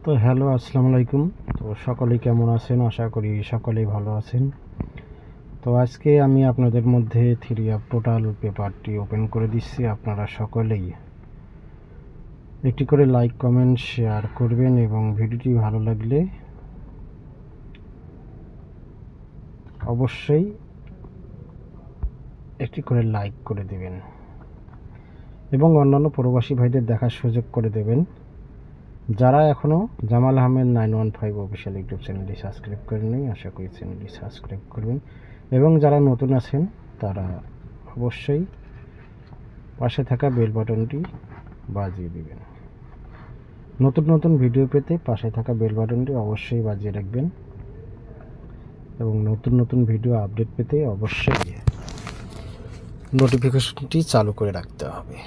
তো হ্যালো, আসসালামু আলাইকুম। তো সকলেই কেমন আছেন? আশা করি সকলেই ভালো আছেন। তো আজকে আমি আপনাদের মধ্যে থ্রি অফ টোটাল পেপারটি ওপেন করে দিচ্ছি। আপনারা সকলেই একটি করে লাইক, কমেন্ট, শেয়ার করবেন এবং ভিডিওটি ভালো লাগলে অবশ্যই একটি করে লাইক করে দেবেন এবং অন্যান্য প্রবাসী ভাইদের দেখার সুযোগ করে দেবেন। যারা এখনও জামাল আহমেদ 915 অফিসিয়াল ইউটিউব চ্যানেলটি সাবস্ক্রাইব করেননি, আশা করি চ্যানেলটি সাবস্ক্রাইব করবেন এবং যারা নতুন আছেন তারা অবশ্যই পাশে থাকা বেল বাটনটি বাজিয়ে দিবেন। নতুন নতুন ভিডিও পেতে পাশে থাকা বেল বাটনটি অবশ্যই বাজিয়ে রাখবেন এবং নতুন নতুন ভিডিও আপডেট পেতে অবশ্যই নোটিফিকেশনটি চালু করে রাখতে হবে।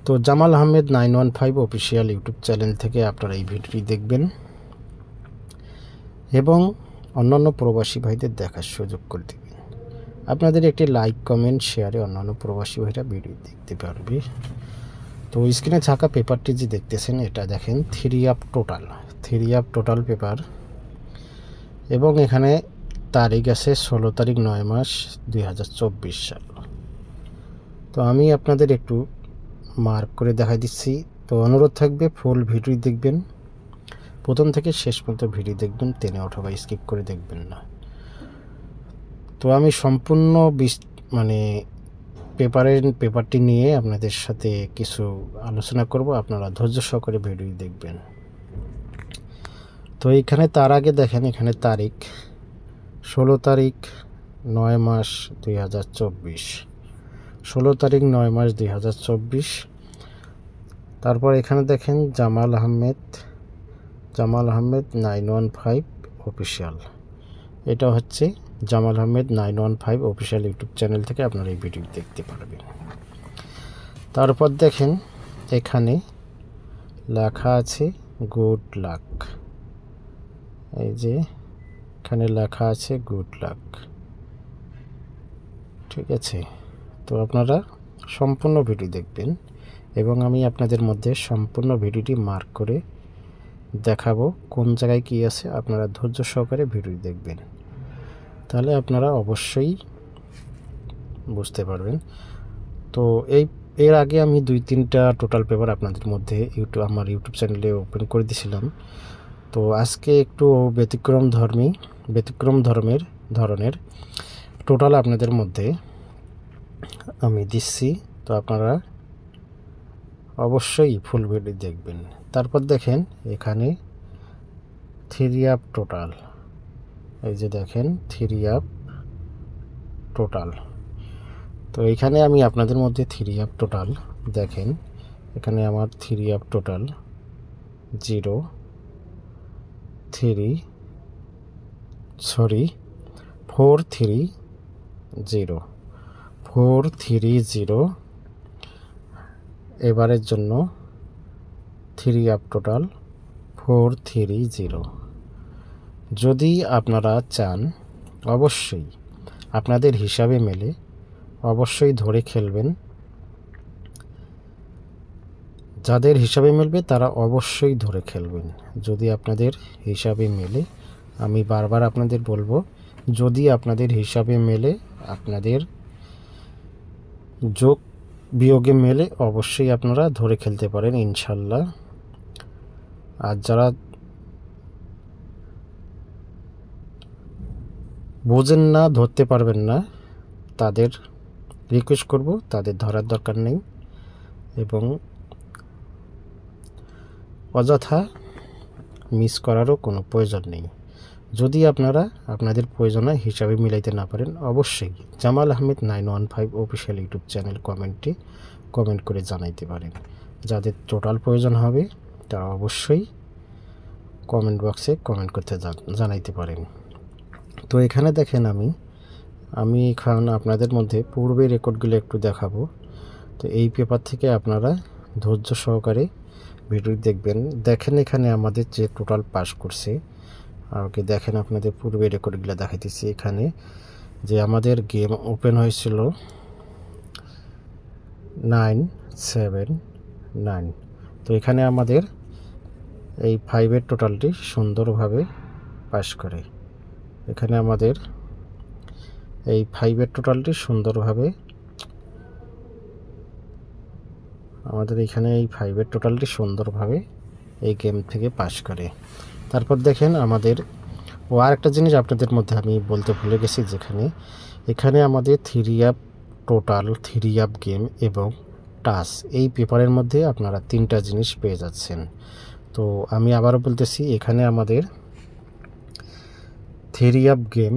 তো Jamal Ahmed 915 official YouTube channel থেকে আপনারা এই ভিডিওটি দেখবেন এবং অন্যান্য প্রবাসী ভাইদের দেখার সুযোগ করে দেবেন। আপনাদের একটি লাইক, কমেন্ট, শেয়ারে অন্যান্য প্রবাসী ভাইরা ভিডিও দেখতে পারবে। তো স্ক্রিনে থাকা পেপারটি যে দেখতেছেন, এটা দেখেন থ্রি অফ টোটাল পেপার এবং এখানে তারিখ আছে 16 তারিখ 9 মাস 2024 সাল। তো আমি আপনাদের একটু মার্ক করে দেখাই দিচ্ছি। তো অনুরোধ থাকবে ফুল ভিডিও দেখবেন, প্রথম থেকে শেষ পর্যন্ত ভিডিও দেখবেন, টেনে অথবা স্কিপ করে দেখবেন না। তো আমি সম্পূর্ণ পেপারটি নিয়ে আপনাদের সাথে কিছু আলোচনা করব, আপনারা ধৈর্য সহকারে ভিডিও দেখবেন। তো এইখানে তার আগে দেখেন, এখানে তারিখ 16 তারিখ 9 মাস 2024, 16 তারিখ 9 মাস 2024। তারপর এখানে দেখেন জামাল আহমেদ 915 অফিসিয়াল। এটা হচ্ছে Jamal Ahmed 915 official YouTube channel থেকে আপনারা এই ভিডিও দেখতে পারবেন। তারপর দেখেন এখানে লেখা আছে গুড লাক। এই যে এখানে লেখা আছে গুড লাক, ঠিক আছে। তো আপনারা সম্পূর্ণ ভিডিও দেখবেন এবং আমি আপনাদের মধ্যে সম্পূর্ণ ভিডিওটি মার্ক করে দেখাবো কোন জায়গায় কী আছে। আপনারা ধৈর্য সহকারে ভিডিও দেখবেন, তাহলে আপনারা অবশ্যই বুঝতে পারবেন। তো এর আগে আমি 2-3টা টোটাল পেপার আপনাদের মধ্যে আমার ইউটিউব চ্যানেলে ওপেন করে দিয়েছিলাম। তো আজকে একটু ব্যতিক্রম ধরনের টোটাল আপনাদের মধ্যে আমি দিচ্ছি। তো আপনারা অবশ্যই ফুল ভিডিও দেখবেন। তারপর দেখেন এখানে থ্রি অফ টোটাল, এই যে দেখেন থ্রি অফ টোটাল। তো এখানে আমি আপনাদের মধ্যে থ্রি অফ টোটাল দেখেন, এখানে আমার থ্রি অফ টোটাল 0 3 4 3 0 4 3 0। এবারের জন্য থ্রি অফ টোটাল 4 3 0। যদি আপনারা চান অবশ্যই আপনাদের হিসাবে মেলে অবশ্যই ধরে খেলবেন। যাদের হিসাবে মিলবে তারা অবশ্যই ধরে খেলবেন। যদি আপনাদের হিসাবে মেলে, আমি বারবার আপনাদের বলবো, যদি আপনাদের হিসাবে মেলে, আপনাদের যোগ বিয়োগে মেলে, অবশ্যই আপনারা ধরে খেলতে পারেন ইনশাল্লাহ। আর যারা বোঝেন না, ধরতে পারবেন না, তাদের রিকোয়েস্ট করব তাদের ধরার দরকার নেই এবং অযথা মিস করারও কোনো প্রয়োজন নেই। যদি আপনারা আপনাদের প্রয়োজনে হিসাবে মিলাইতে না পারেন, অবশ্যই Jamal Ahmed 915 official YouTube channel comment করে জানাইতে পারেন। যাদের টোটাল প্রয়োজন হবে তারা অবশ্যই কমেন্ট বক্সে কমেন্ট করতে জানাইতে পারেন। তো এখানে দেখেন আমি এখন আপনাদের মধ্যে পূর্বের রেকর্ডগুলো একটু দেখাবো। তো এই পেপার থেকে আপনারা ধৈর্য সহকারে ভিডিও দেখবেন। দেখেন এখানে আমাদের যে টোটাল পাস করছে, ওকে দেখেন আপনাদের পূর্বের রেকর্ডগুলো দেখাইতেছি। এখানে যে আমাদের গেম ওপেন হয়েছিল 979, তো এখানে আমাদের এই 5-এর টোটালটি সুন্দরভাবে পাস করে। এখানে আমাদের এই 5-এর টোটালটি সুন্দরভাবে এই গেম থেকে পাস করে। তারপর দেখেন আমাদের আরেকটা জিনিস আপনাদের মধ্যে আমি বলতে ভুলে গেছি, এখানে আমাদের টোটাল 3 গেম এবং টাস এই পেপারের মধ্যে আপনারা 3টা জিনিস পেয়ে যাচ্ছেন। তো আমি আবারও বলতেছি, এখানে আমাদের 3 গেম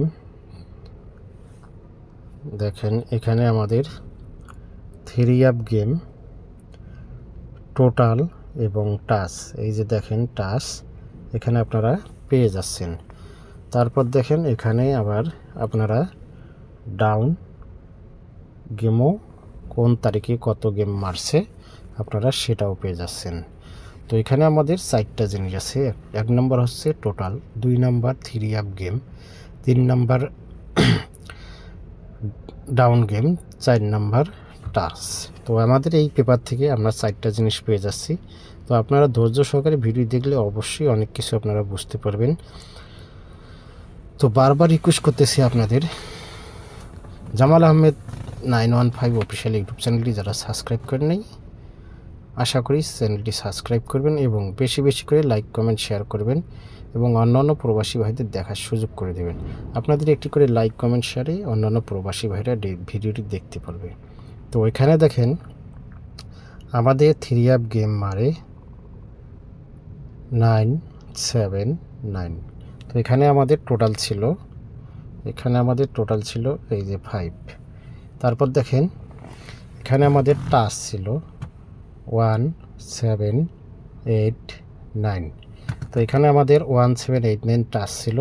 দেখেন, এখানে আমাদের 3 গেম টোটাল এবং টাস, এই যে দেখেন টাস এখানে আপনারা পেয়ে যাচ্ছেন। তারপর দেখেন এখানে আবার আপনারা ডাউন গেমও কোন তারিখে কত গেম মারছে আপনারা সেটাও পেয়ে যাচ্ছেন। তো এখানে আমাদের 4টা জিনিস আছে। 1 নম্বর হচ্ছে টোটাল, 2 নম্বর 3 গেম, 3 নম্বর ডাউন গেম, 4 নম্বর টাস। তো আমাদের এই পেপার থেকে আমরা 4টা জিনিস পেয়ে যাচ্ছি। তো আপনারা ধৈর্য সহকারে ভিডিও দেখলে অবশ্যই অনেক কিছু আপনারা বুঝতে পারবেন। তো বারবার রিকোয়েস্ট করতেছি আপনাদের, জামাল আহমেদ 915 অফিসিয়াল ইউটিউব চ্যানেলটি যারা সাবস্ক্রাইব করেন নাই, আশা করি চ্যানেলটি সাবস্ক্রাইব করবেন এবং বেশি বেশি করে লাইক কমেন্ট শেয়ার করবেন এবং অন্যান্য প্রবাসী ভাইদের দেখার সুযোগ করে দেবেন। আপনাদের একটি করে লাইক কমেন্ট শেয়ারে অন্যান্য প্রবাসী ভাইরা ভিডিওটি দেখতে পারবে। তো এখানে দেখেন আমাদের 3 গেম মারে 979। তো এখানে আমাদের টোটাল ছিল এই যে 5। তারপর দেখেন এখানে আমাদের টাস ছিল 1789। তো এখানে আমাদের 1789 টাস ছিল।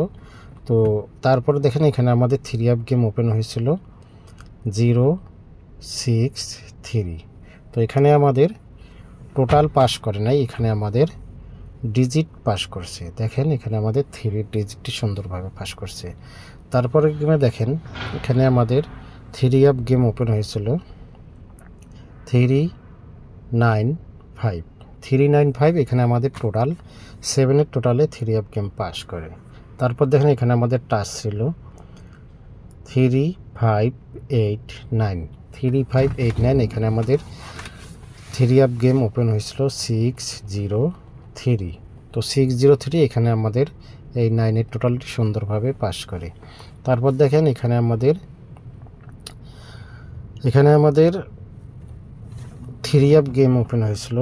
তো তারপরে দেখেন এখানে আমাদের 3 গেম ওপেন হয়েছিল 063। তো এখানে আমাদের টোটাল পাস করে নাই, এখানে আমাদের ডিজিট পাস করছে। দেখেন এখানে আমাদের 3 ডিজিটটি সুন্দরভাবে পাস করছে। তারপরে গেমে দেখেন এখানে আমাদের 3 গেম ওপেন হয়েছিল 395। এখানে আমাদের টোটাল 7-এর টোটালে 3 গেম পাস করে। তারপর দেখেন এখানে আমাদের টাচ ছিল 3589। এখানে আমাদের 3 গেম ওপেন হয়েছিল 603। তো 603 এখানে আমাদের এই 9-এর টোটালটি সুন্দরভাবে পাস করে। তারপর দেখেন এখানে আমাদের 3 গেম ওপেন হয়েছিল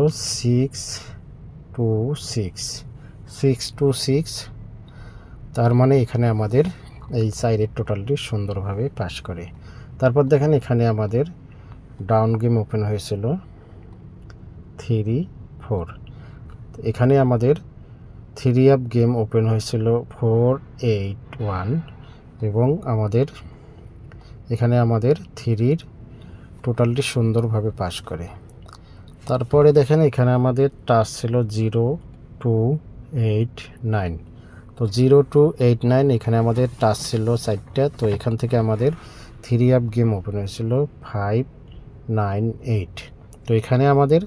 626। তার মানে এখানে আমাদের এই 4-এর টোটালটি সুন্দরভাবে পাস করে। তারপর দেখেন এখানে আমাদের ডাউন গেম ওপেন হয়েছিল 34। এখানে আমাদের 3 গেম ওপেন হয়েছিল 481 এবং এখানে আমাদের 3-র টোটালটি সুন্দরভাবে পাস করে। তারপরে দেখেন এখানে আমাদের টাচ ছিল 0289। তো 0289 এখানে আমাদের টাচ ছিল 4টা। তো এখান থেকে আমাদের 3 গেম ওপেন হয়েছিল 598। তো এখানে আমাদের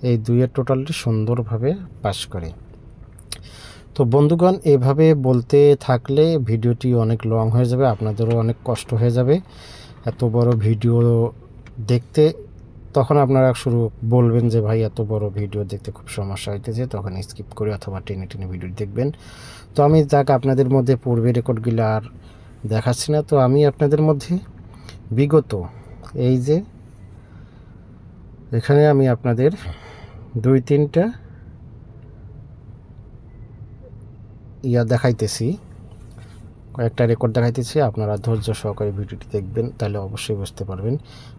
এই 2-এর টোটালটি সুন্দরভাবে পাস করে। তো বন্ধুগণ, এভাবে বলতে থাকলে ভিডিওটি অনেক লং হয়ে যাবে, আপনাদেরও অনেক কষ্ট হয়ে যাবে এত বড় ভিডিও দেখতে। তখন আপনারা শুরু বলবেন যে ভাই এত বড় ভিডিও দেখতে খুব সমস্যা হইতেছে, তখন স্কিপ করে অথবা টেনে টেনে ভিডিও দেখবেন। তো আমি আপনাদের মধ্যে পূর্বে রেকর্ডগুলো আর দেখাচ্ছি না। তো আমি আপনাদের মধ্যে বিগত এই যে এখানে আমি আপনাদের 2-3টা দেখাইতেছি, কয়েকটা রেকর্ড দেখাইতেছি। আপনারা ধৈর্য সহকারে ভিডিওটি দেখবেন, তাহলে অবশ্যই বুঝতে পারবেন।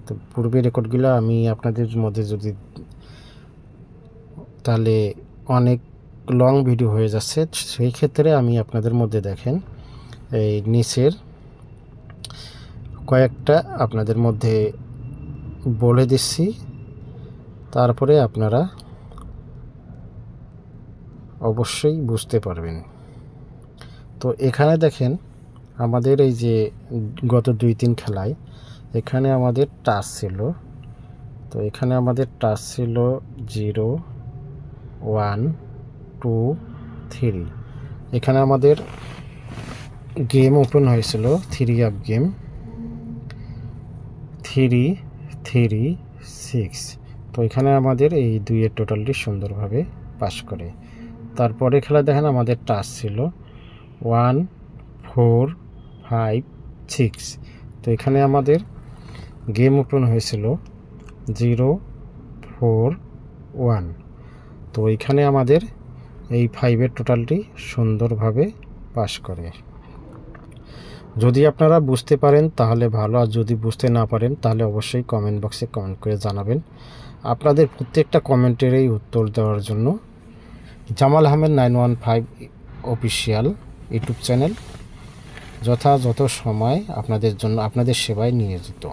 তো পূর্বের রেকর্ডগুলো আমি আপনাদের মধ্যে তাহলে অনেক লং ভিডিও হয়ে যাচ্ছে, সেই ক্ষেত্রে আমি আপনাদের মধ্যে দেখেন এই নিচের কয়েকটা আপনাদের মধ্যে বলে দিচ্ছি, তারপরে আপনারা অবশ্যই বুঝতে পারবেন। তো এখানে দেখেন আমাদের এই যে গত 2-3 খেলায় এখানে আমাদের টাচ ছিল। তো এখানে আমাদের টাচ ছিল 012 3। এখানে আমাদের গেম ওপেন হয়েছিল 3 আপ গেম 3 3 6। তো এখানে আমাদের এই 2 এর টোটালটি সুন্দরভাবে পাস করে। তারপরে খেলা দেখেন আমাদের টাচ ছিল 1 4 5 6। তো এখানে আমাদের গেম ওপেন হয়েছিল 0 4 1। তো এখানে আমাদের এই 5 এর টোটালটি সুন্দরভাবে পাস করে। যদি আপনারা বুঝতে পারেন তাহলে ভালো, আর যদি বুঝতে না পারেন তাহলে অবশ্যই কমেন্ট বক্সে কমেন্ট করে জানাবেন। আপনাদের প্রত্যেকটা কমেন্টেরই উত্তর দেওয়ার জন্য Jamal Ahmed 915 official YouTube channel যথাযথ সময় আপনাদের জন্য আপনাদের সেবায় নিয়োজিত।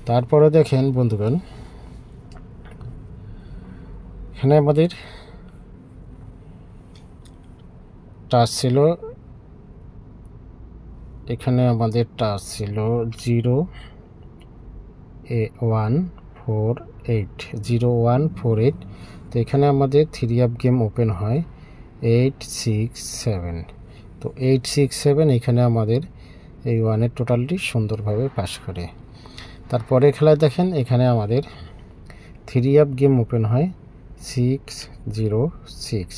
তারপরে দেখেন বন্ধুগণ, এখানে আমাদের টাচ ছিল 0 1 4 8 0148। তো এখানে আমাদের 3 আপ গেম ওপেন হয় 8 6 7। তো 8 6 7 এখানে আমাদের এই 1 এর টোটালটি সুন্দরভাবে পাস করে। তারপরে খেলায় দেখেন এখানে আমাদের 3 আপ গেম ওপেন হয় 6 0 6।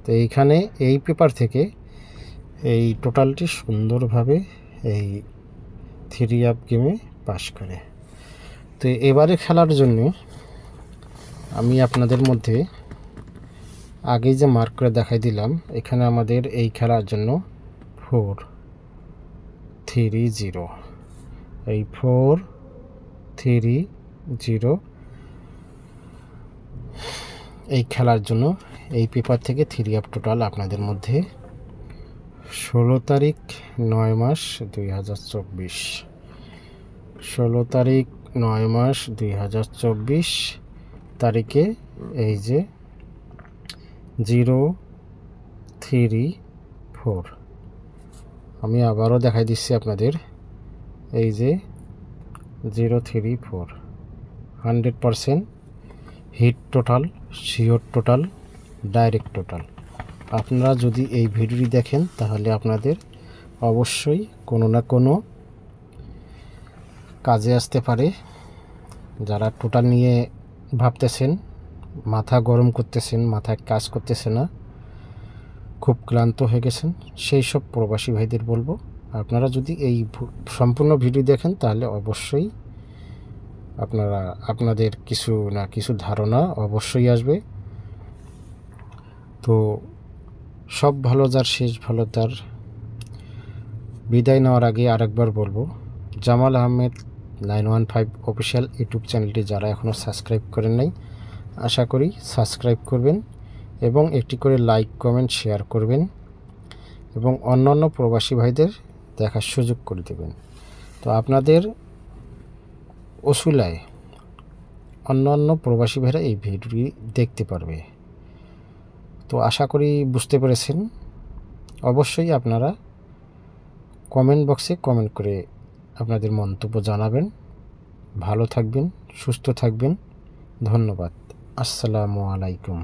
তো এইখানে এই পেপার থেকে এই টোটালটি সুন্দরভাবে এই 3 আপ গেমে পাস করে। তো এবারে খেলার জন্য আমি আপনাদের মধ্যে আগেই যে মার্ক করে দেখাই দিলাম, এখানে আমাদের এই খেলার জন্য 4 3 0। এই 4 3 0 এই খেলার জন্য এই পেপার থেকে 3 আপ টোটাল আপনাদের মধ্যে 16 তারিখ 9 মাস 2024, 16 তারিখ 9 মাস 2024 তারিখে এই যে 0 3 4। আমি আবারও দেখাই দিচ্ছি আপনাদের, এই যে 0 3 4 100% hit total, sure total, direct total. আপনারা যদি এই ভিডিওটি দেখেন তাহলে আপনাদের অবশ্যই কোনো না কোনো কাজে আসতে পারে। যারা টোটাল নিয়ে ভাবতেছেন, মাথা গরম করতেছেন, মাথায় কাজ করতেছে না, খুব ক্লান্ত হয়ে গেছেন, সেই সব প্রবাসী ভাইদের বলবো আপনারা যদি এই সম্পূর্ণ ভিডিও দেখেন তাহলে অবশ্যই আপনাদের কিছু না কিছু ধারণা অবশ্যই আসবে। তো সব ভালো যার শেষ ভালো তার। বিদায় নেওয়ার আগে আরেকবার বলবো, জামাল আহমেদ 915 অফিসিয়াল ইউটিউব চ্যানেলটি যারা এখনও সাবস্ক্রাইব করেন নাই, আশা করি সাবস্ক্রাইব করবেন এবং একটি করে লাইক কমেন্ট শেয়ার করবেন এবং অন্যান্য প্রবাসী ভাইদের দেখার সুযোগ করে দেবেন। তো আপনাদের ওসিলায় অন্যান্য প্রবাসী ভাইরা এই ভিডিওটি দেখতে পারবে। তো আশা করি বুঝতে পেরেছেন। অবশ্যই আপনারা কমেন্ট বক্সে কমেন্ট করে আপনাদের মন্তব্য জানাবেন। ভালো থাকবেন, সুস্থ থাকবেন। ধন্যবাদ। আসসালামু আলাইকুম।